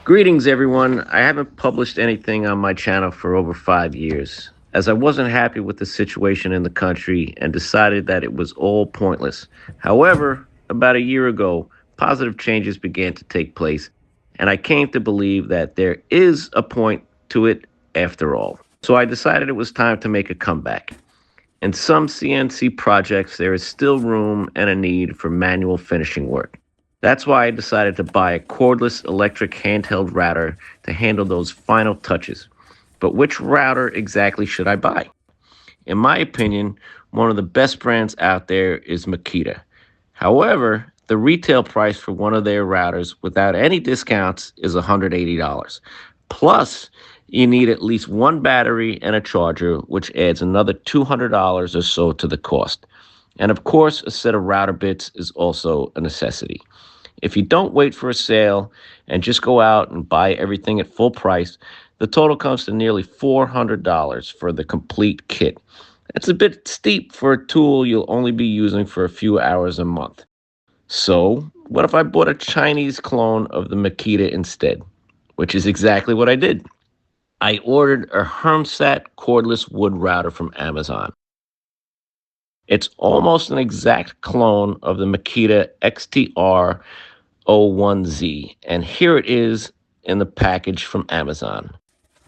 Greetings, everyone. I haven't published anything on my channel for over 5 years, as I wasn't happy with the situation in the country and decided that it was all pointless. However, about a year ago, positive changes began to take place, and I came to believe that there is a point to it after all. So I decided it was time to make a comeback. In some CNC projects, there is still room and a need for manual finishing work. That's why I decided to buy a cordless electric handheld router to handle those final touches. But which router exactly should I buy? In my opinion, one of the best brands out there is Makita. However, the retail price for one of their routers without any discounts is $180. Plus, you need at least one battery and a charger, which adds another $200 or so to the cost. And of course, a set of router bits is also a necessity. If you don't wait for a sale and just go out and buy everything at full price, the total comes to nearly $400 for the complete kit. That's a bit steep for a tool you'll only be using for a few hours a month. So, what if I bought a Chinese clone of the Makita instead? Which is exactly what I did. I ordered a Hlrmsat Cordless wood router from Amazon. It's almost an exact clone of the Makita XTR01Z, and here it is in the package from Amazon.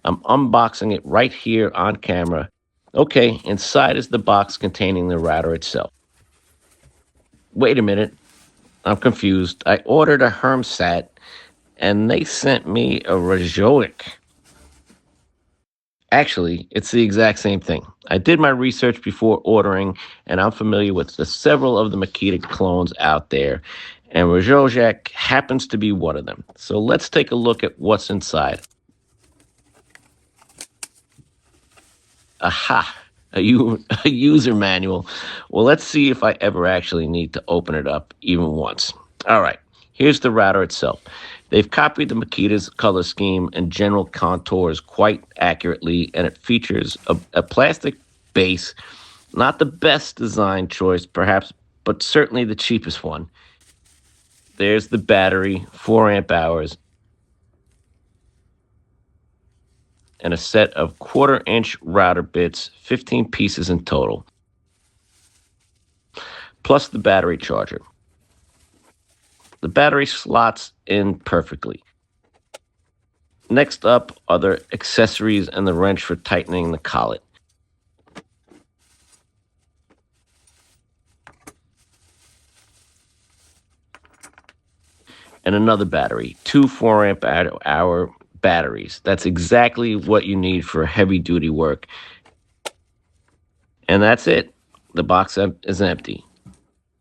I'm unboxing it right here on camera. Okay, inside is the box containing the router itself. Wait a minute, I'm confused. I ordered a Hlrmsat, and they sent me a RYOJEK. Actually, it's the exact same thing. I did my research before ordering, and I'm familiar with several of the Makita clones out there, and RYOJEK happens to be one of them. So let's take a look at what's inside. Aha, a user manual. Well, let's see if I ever actually need to open it up even once. All right, here's the router itself. They've copied the Makita's color scheme and general contours quite accurately, and it features a plastic base, not the best design choice perhaps, but certainly the cheapest one. There's the battery, 4 amp hours, and a set of 1/4-inch router bits, 15 pieces in total, plus the battery charger. The battery slots in perfectly. Next up are the accessories and the wrench for tightening the collet. And another battery, 2 4 amp hour batteries. That's exactly what you need for heavy duty work. And that's it. The box is empty.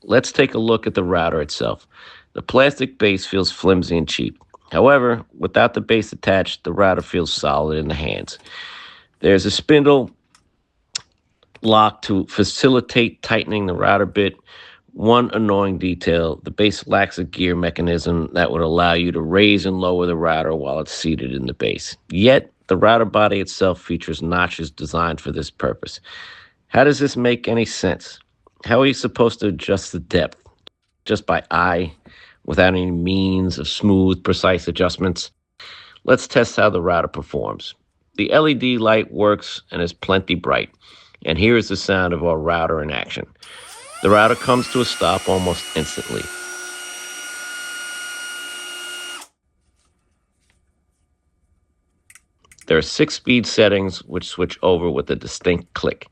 Let's take a look at the router itself. The plastic base feels flimsy and cheap. However, without the base attached, the router feels solid in the hands. There's a spindle lock to facilitate tightening the router bit. One annoying detail, the base lacks a gear mechanism that would allow you to raise and lower the router while it's seated in the base. Yet, the router body itself features notches designed for this purpose. How does this make any sense? How are you supposed to adjust the depth? Just by eye, without any means of smooth, precise adjustments? Let's test how the router performs. The LED light works and is plenty bright. And here is the sound of our router in action. The router comes to a stop almost instantly. There are 6 speed settings which switch over with a distinct click.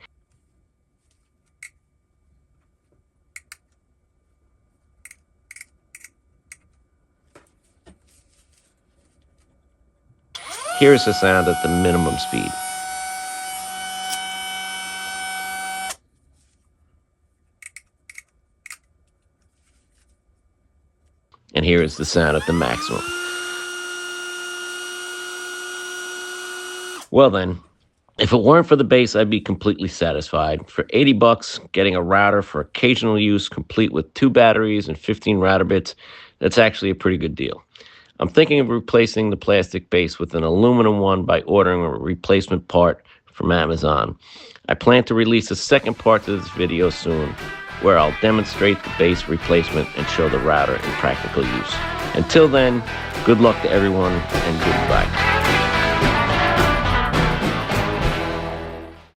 Here is the sound at the minimum speed. And here is the sound at the maximum. Well then, if it weren't for the base, I'd be completely satisfied. For 80 bucks, getting a router for occasional use, complete with 2 batteries and 15 router bits, that's actually a pretty good deal. I'm thinking of replacing the plastic base with an aluminum one by ordering a replacement part from Amazon. I plan to release a second part to this video soon. where I'll demonstrate the base replacement and show the router in practical use. Until then, good luck to everyone and goodbye.